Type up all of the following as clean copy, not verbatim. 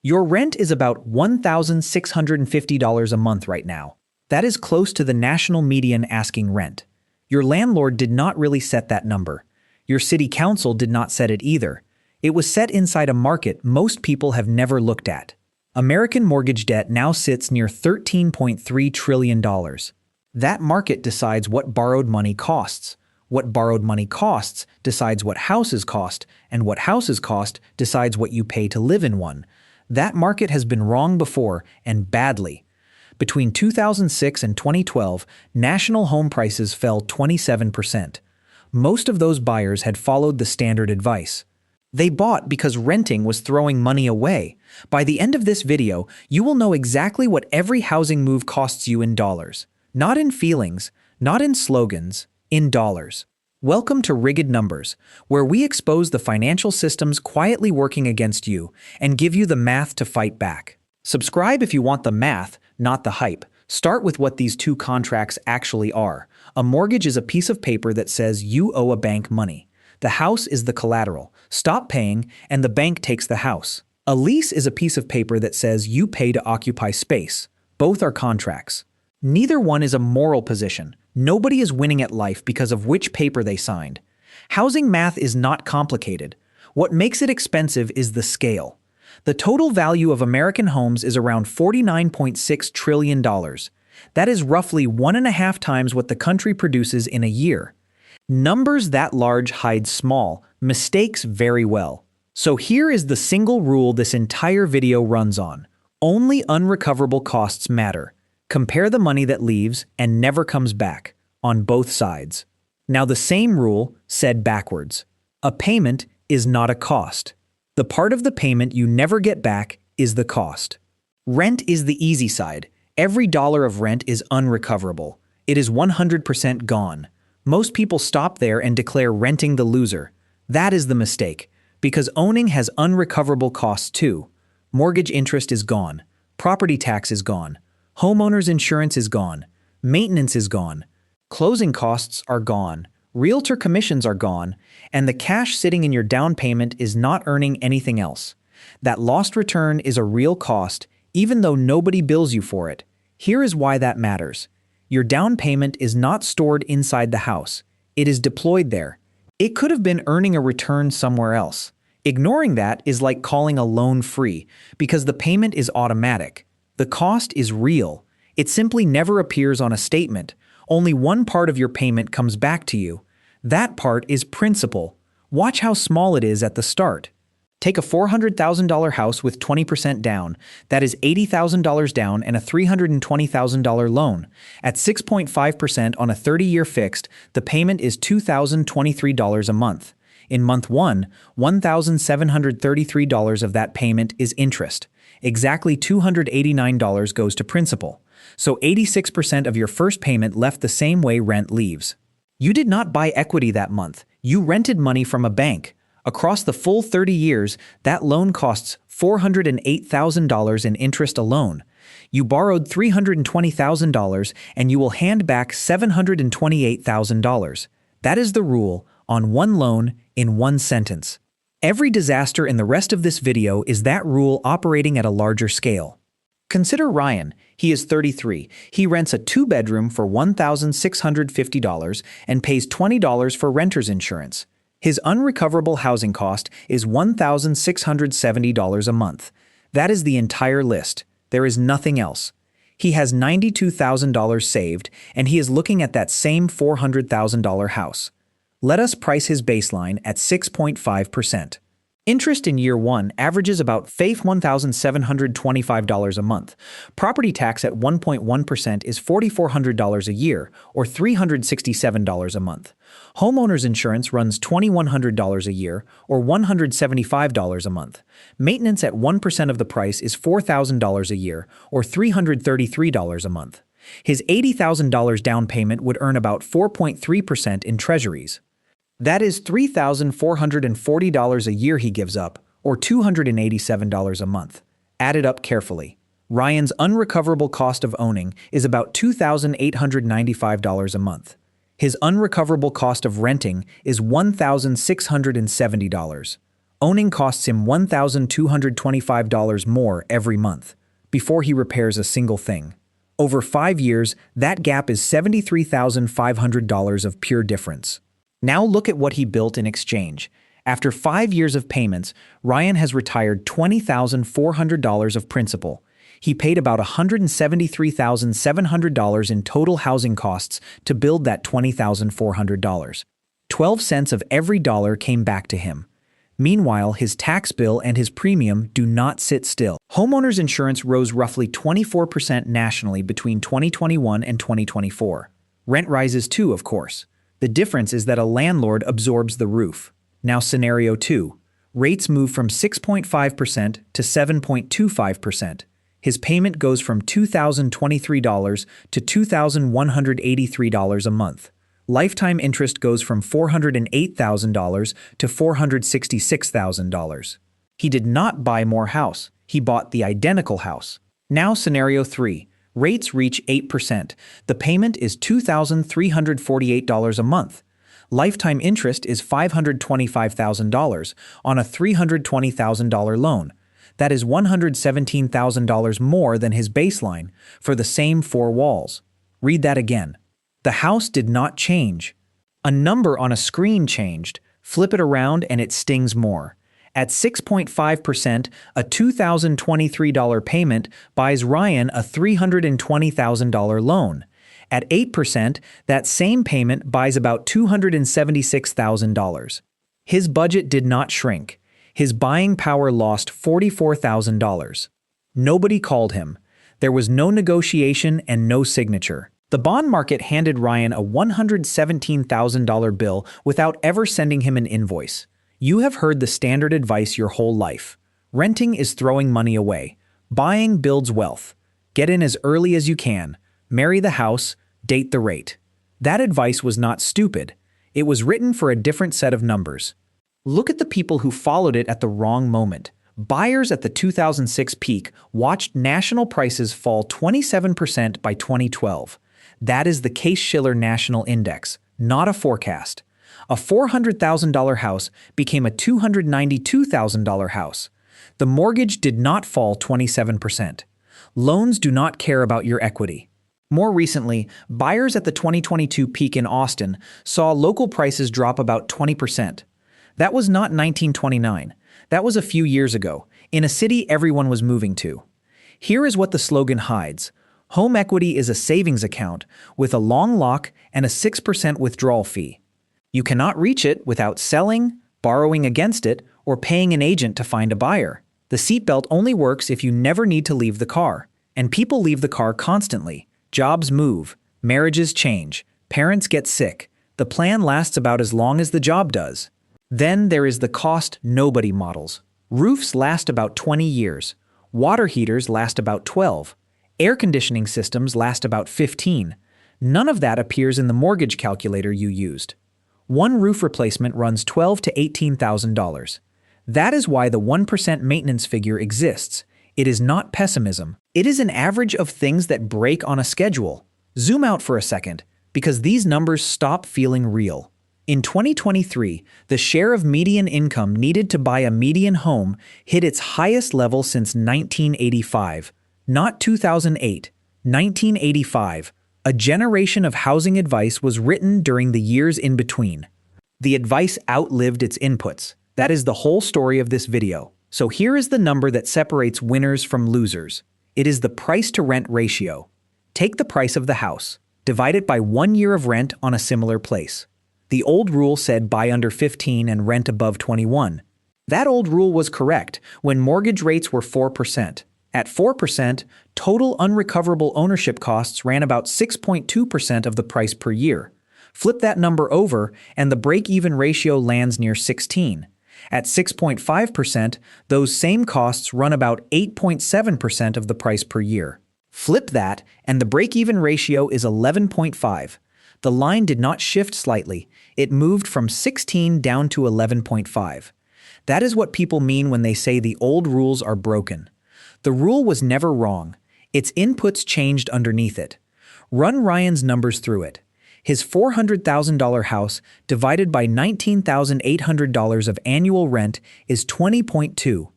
Your rent is about $1,650 a month right now. That is close to the national median asking rent. Your landlord did not really set that number. Your city council did not set it either. It was set inside a market most people have never looked at. American mortgage debt now sits near $13.3 trillion. That market decides what borrowed money costs. What borrowed money costs decides what houses cost, and what houses cost decides what you pay to live in one. That market has been wrong before, and badly. Between 2006 and 2012, national home prices fell 27%. Most of those buyers had followed the standard advice. They bought because renting was throwing money away. By the end of this video, you will know exactly what every housing move costs you in dollars. Not in feelings, not in slogans, in dollars. Welcome to Rigged Numbers, where we expose the financial systems quietly working against you and give you the math to fight back. Subscribe if you want the math, not the hype. Start with what these two contracts actually are. A mortgage is a piece of paper that says you owe a bank money. The house is the collateral. Stop paying, and the bank takes the house. A lease is a piece of paper that says you pay to occupy space. Both are contracts. Neither one is a moral position. Nobody is winning at life because of which paper they signed. Housing math is not complicated. What makes it expensive is the scale. The total value of American homes is around $49.6 trillion. That is roughly 1.5 times what the country produces in a year. Numbers that large hide small mistakes very well. So here is the single rule this entire video runs on. Only unrecoverable costs matter. Compare the money that leaves and never comes back, on both sides. Now the same rule, said backwards. A payment is not a cost. The part of the payment you never get back is the cost. Rent is the easy side. Every dollar of rent is unrecoverable. It is 100% gone. Most people stop there and declare renting the loser. That is the mistake, because owning has unrecoverable costs too. Mortgage interest is gone. Property tax is gone. Homeowner's insurance is gone. Maintenance is gone. Closing costs are gone. Realtor commissions are gone. And the cash sitting in your down payment is not earning anything else. That lost return is a real cost, even though nobody bills you for it. Here is why that matters. Your down payment is not stored inside the house. It is deployed there. It could have been earning a return somewhere else. Ignoring that is like calling a loan free, because the payment is automatic. The cost is real. It simply never appears on a statement. Only one part of your payment comes back to you. That part is principal. Watch how small it is at the start. Take a $400,000 house with 20% down. That is $80,000 down and a $320,000 loan. At 6.5% on a 30-year fixed, the payment is $2,023 a month. In month one, $1,733 of that payment is interest. Exactly $289 goes to principal. So 86% of your first payment left the same way rent leaves. You did not buy equity that month. You rented money from a bank. Across the full 30 years, that loan costs $408,000 in interest alone. You borrowed $320,000 and you will hand back $728,000. That is the rule on one loan in one sentence. Every disaster in the rest of this video is that rule operating at a larger scale. Consider Ryan. He is 33. He rents a 2-bedroom for $1,650 and pays $20 for renter's insurance. His unrecoverable housing cost is $1,670 a month. That is the entire list. There is nothing else. He has $92,000 saved, and he is looking at that same $400,000 house. Let us price his baseline at 6.5%. Interest in year one averages about $1,725 a month. Property tax at 1.1% is $4,400 a year, or $367 a month. Homeowner's insurance runs $2,100 a year, or $175 a month. Maintenance at 1% of the price is $4,000 a year, or $333 a month. His $80,000 down payment would earn about 4.3% in treasuries. That is $3,440 a year he gives up, or $287 a month. Add it up carefully. Ryan's unrecoverable cost of owning is about $2,895 a month. His unrecoverable cost of renting is $1,670. Owning costs him $1,225 more every month before he repairs a single thing. Over 5 years, that gap is $73,500 of pure difference. Now look at what he built in exchange. After 5 years of payments, Ryan has retired $20,400 of principal. He paid about $173,700 in total housing costs to build that $20,400. 12 cents of every dollar came back to him. Meanwhile, his tax bill and his premium do not sit still. Homeowners insurance rose roughly 24% nationally between 2021 and 2024. Rent rises too, of course. The difference is that a landlord absorbs the roof. Now scenario 2. Rates move from 6.5% to 7.25%. His payment goes from $2,023 to $2,183 a month. Lifetime interest goes from $408,000 to $466,000. He did not buy more house. He bought the identical house. Now scenario 3. Rates reach 8%. The payment is $2,348 a month. Lifetime interest is $525,000 on a $320,000 loan. That is $117,000 more than his baseline for the same 4 walls. Read that again. The house did not change. A number on a screen changed. Flip it around and it stings more. At 6.5%, a $2,023 payment buys Ryan a $320,000 loan. At 8%, that same payment buys about $276,000. His budget did not shrink. His buying power lost $44,000. Nobody called him. There was no negotiation and no signature. The bond market handed Ryan a $117,000 bill without ever sending him an invoice. You have heard the standard advice your whole life. Renting is throwing money away. Buying builds wealth. Get in as early as you can. Marry the house, date the rate. That advice was not stupid. It was written for a different set of numbers. Look at the people who followed it at the wrong moment. Buyers at the 2006 peak watched national prices fall 27% by 2012. That is the Case-Shiller National Index, not a forecast. A $400,000 house became a $292,000 house. The mortgage did not fall 27%. Loans do not care about your equity. More recently, buyers at the 2022 peak in Austin saw local prices drop about 20%. That was not 1929. That was a few years ago, in a city everyone was moving to. Here is what the slogan hides. Home equity is a savings account with a long lock and a 6% withdrawal fee. You cannot reach it without selling, borrowing against it, or paying an agent to find a buyer. The seatbelt only works if you never need to leave the car. And people leave the car constantly. Jobs move. Marriages change. Parents get sick. The plan lasts about as long as the job does. Then there is the cost nobody models. Roofs last about 20 years. Water heaters last about 12. Air conditioning systems last about 15. None of that appears in the mortgage calculator you used. One roof replacement runs $12,000 to $18,000. That is why the 1% maintenance figure exists. It is not pessimism. It is an average of things that break on a schedule. Zoom out for a second, because these numbers stop feeling real. In 2023, the share of median income needed to buy a median home hit its highest level since 1985. Not 2008, 1985. A generation of housing advice was written during the years in between. The advice outlived its inputs. That is the whole story of this video. So here is the number that separates winners from losers. It is the price-to-rent ratio. Take the price of the house. Divide it by 1 year of rent on a similar place. The old rule said buy under 15 and rent above 21. That old rule was correct when mortgage rates were 4%. At 4%, total unrecoverable ownership costs ran about 6.2% of the price per year. Flip that number over, and the break-even ratio lands near 16. At 6.5%, those same costs run about 8.7% of the price per year. Flip that, and the break-even ratio is 11.5. The line did not shift slightly. It moved from 16 down to 11.5. That is what people mean when they say the old rules are broken. The rule was never wrong. Its inputs changed underneath it. Run Ryan's numbers through it. His $400,000 house divided by $19,800 of annual rent is 20.2.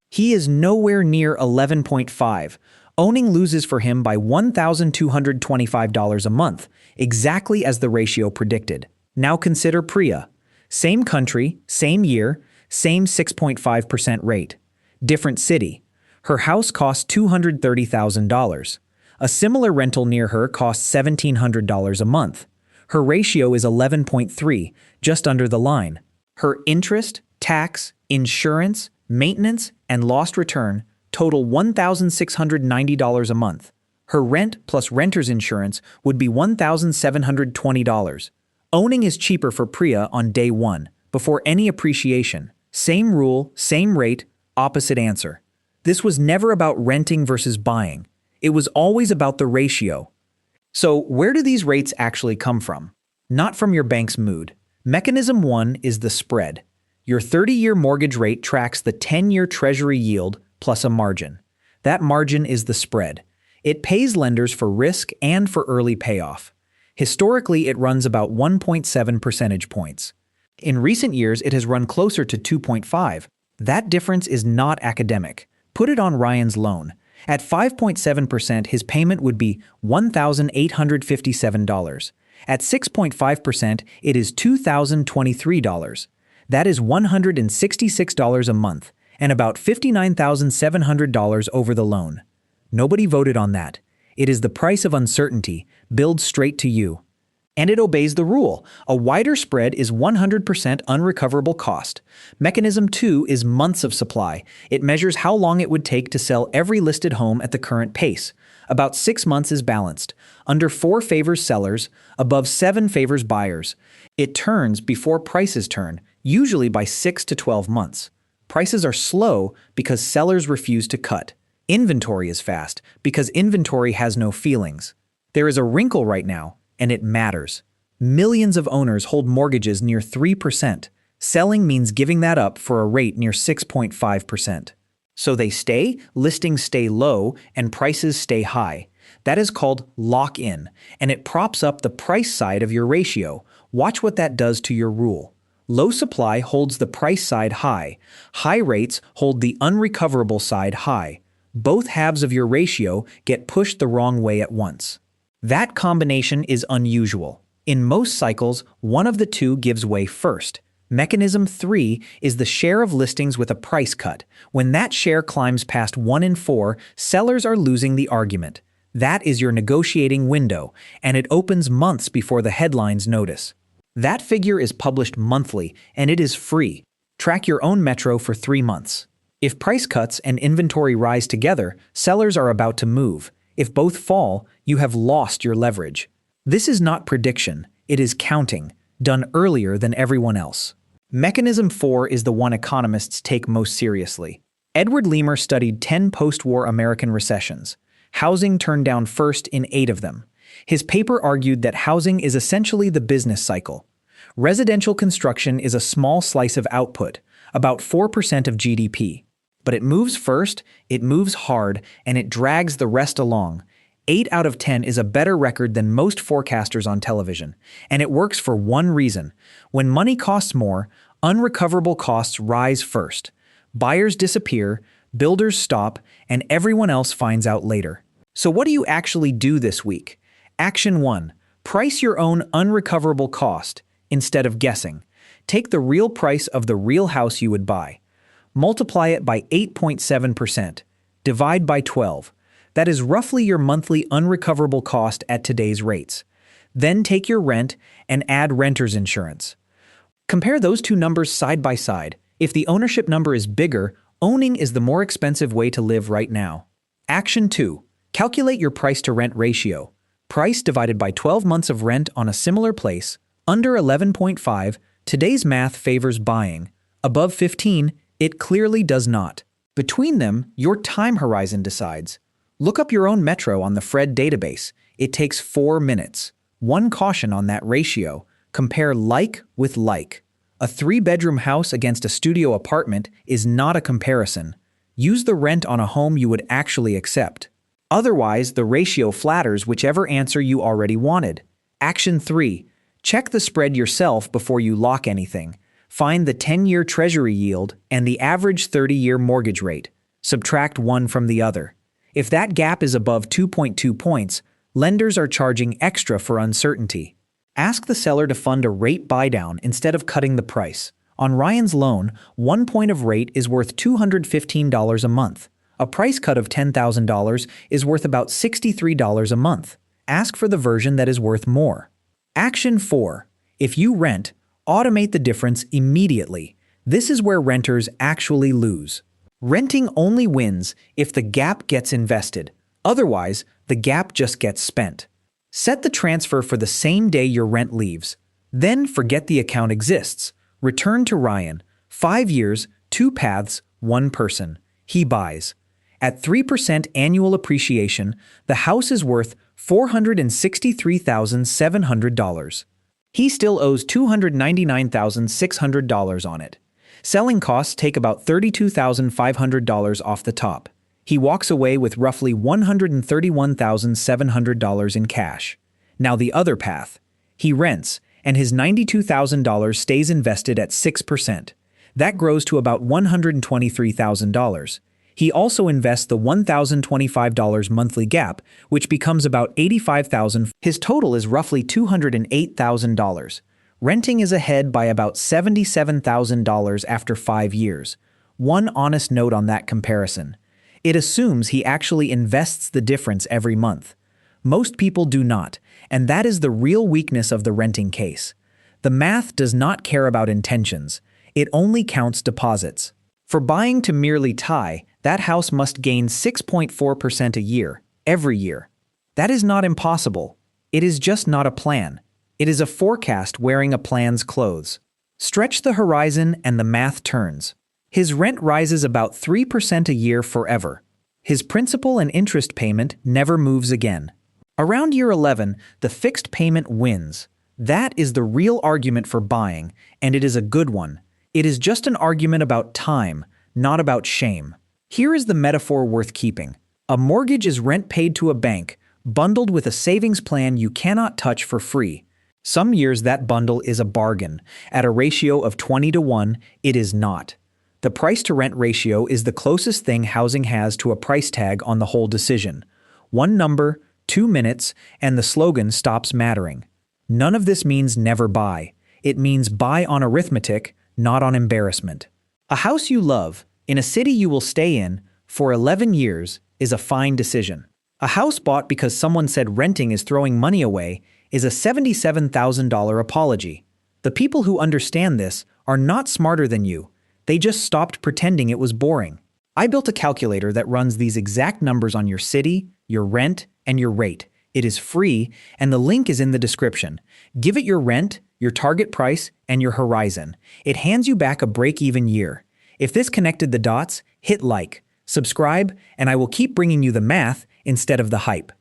He is nowhere near 11.5. Owning loses for him by $1,225 a month, exactly as the ratio predicted. Now consider Priya. Same country, same year, same 6.5% rate. Different city. Her house costs $230,000. A similar rental near her costs $1,700 a month. Her ratio is 11.3, just under the line. Her interest, tax, insurance, maintenance, and lost return total $1,690 a month. Her rent plus renter's insurance would be $1,720. Owning is cheaper for Priya on day one, before any appreciation. Same rule, same rate, opposite answer. This was never about renting versus buying. It was always about the ratio. So where do these rates actually come from? Not from your bank's mood. Mechanism 1 is the spread. Your 30-year mortgage rate tracks the 10-year Treasury yield plus a margin. That margin is the spread. It pays lenders for risk and for early payoff. Historically, it runs about 1.7 percentage points. In recent years, it has run closer to 2.5. That difference is not academic. Put it on Ryan's loan. At 5.7%, his payment would be $1,857. At 6.5%, it is $2,023. That is $166 a month, and about $59,700 over the loan. Nobody voted on that. It is the price of uncertainty, billed straight to you. And it obeys the rule. A wider spread is 100% unrecoverable cost. Mechanism 2 is months of supply. It measures how long it would take to sell every listed home at the current pace. About 6 months is balanced. Under 4 favors sellers, above 7 favors buyers. It turns before prices turn, usually by 6 to 12 months. Prices are slow because sellers refuse to cut. Inventory is fast because inventory has no feelings. There is a wrinkle right now, and it matters. Millions of owners hold mortgages near 3%. Selling means giving that up for a rate near 6.5%. So they stay, listings stay low, and prices stay high. That is called lock-in, and it props up the price side of your ratio. Watch what that does to your rule. Low supply holds the price side high. High rates hold the unrecoverable side high. Both halves of your ratio get pushed the wrong way at once. That combination is unusual. In most cycles, one of the two gives way first. Mechanism 3 is the share of listings with a price cut. When that share climbs past 1 in 4, sellers are losing the argument. That is your negotiating window, and it opens months before the headlines notice. That figure is published monthly, and it is free. Track your own metro for 3 months. If price cuts and inventory rise together, sellers are about to move. If both fall, you have lost your leverage. This is not prediction, it is counting, done earlier than everyone else. Mechanism 4 is the one economists take most seriously. Edward Leamer studied 10 post-war American recessions. Housing turned down first in 8 of them. His paper argued that housing is essentially the business cycle. Residential construction is a small slice of output, about 4% of GDP. But it moves first, it moves hard, and it drags the rest along. 8 out of 10 is a better record than most forecasters on television. And it works for one reason. When money costs more, unrecoverable costs rise first. Buyers disappear, builders stop, and everyone else finds out later. So what do you actually do this week? Action 1. Price your own unrecoverable cost instead of guessing. Take the real price of the real house you would buy. Multiply it by 8.7%. Divide by 12. That is roughly your monthly unrecoverable cost at today's rates. Then take your rent and add renter's insurance. Compare those two numbers side by side. If the ownership number is bigger, owning is the more expensive way to live right now. Action 2. Calculate your price-to-rent ratio. Price divided by 12 months of rent on a similar place. Under 11.5, today's math favors buying. Above 15, it clearly does not. Between them, your time horizon decides. Look up your own metro on the Fred database. It takes 4 minutes. One caution on that ratio. Compare like with like. A 3-bedroom house against a studio apartment is not a comparison. Use the rent on a home you would actually accept. Otherwise, the ratio flatters whichever answer you already wanted. Action 3. Check the spread yourself before you lock anything. Find the 10-year Treasury yield and the average 30-year mortgage rate. Subtract one from the other. If that gap is above 2.2 points, lenders are charging extra for uncertainty. Ask the seller to fund a rate buydown instead of cutting the price. On Ryan's loan, 1 point of rate is worth $215 a month. A price cut of $10,000 is worth about $63 a month. Ask for the version that is worth more. Action 4. If you rent, automate the difference immediately. This is where renters actually lose. Renting only wins if the gap gets invested. Otherwise, the gap just gets spent. Set the transfer for the same day your rent leaves. Then forget the account exists. Return to Ryan. 5 years, 2 paths, 1 person. He buys. At 3% annual appreciation, the house is worth $463,700. He still owes $299,600 on it. Selling costs take about $32,500 off the top. He walks away with roughly $131,700 in cash. Now the other path. He rents, and his $92,000 stays invested at 6%. That grows to about $123,000. He also invests the $1,025 monthly gap, which becomes about $85,000. His total is roughly $208,000. Renting is ahead by about $77,000 after 5 years. One honest note on that comparison. It assumes he actually invests the difference every month. Most people do not, and that is the real weakness of the renting case. The math does not care about intentions. It only counts deposits. For buying to merely tie, that house must gain 6.4% a year, every year. That is not impossible. It is just not a plan. It is a forecast wearing a plan's clothes. Stretch the horizon and the math turns. His rent rises about 3% a year forever. His principal and interest payment never moves again. Around year 11, the fixed payment wins. That is the real argument for buying, and it is a good one. It is just an argument about time, not about shame. Here is the metaphor worth keeping. A mortgage is rent paid to a bank, bundled with a savings plan you cannot touch for free. Some years that bundle is a bargain. At a ratio of 20-1, it is not. The price-to-rent ratio is the closest thing housing has to a price tag on the whole decision. One number, 2 minutes, and the slogan stops mattering. None of this means never buy. It means buy on arithmetic, not on embarrassment. A house you love, in a city you will stay in, for 11 years, is a fine decision. A house bought because someone said renting is throwing money away is a $77,000 apology. The people who understand this are not smarter than you. They just stopped pretending it was boring. I built a calculator that runs these exact numbers on your city, your rent, and your rate. It is free, and the link is in the description. Give it your rent, your target price, and your horizon. It hands you back a break-even year. If this connected the dots, hit like, subscribe, and I will keep bringing you the math instead of the hype.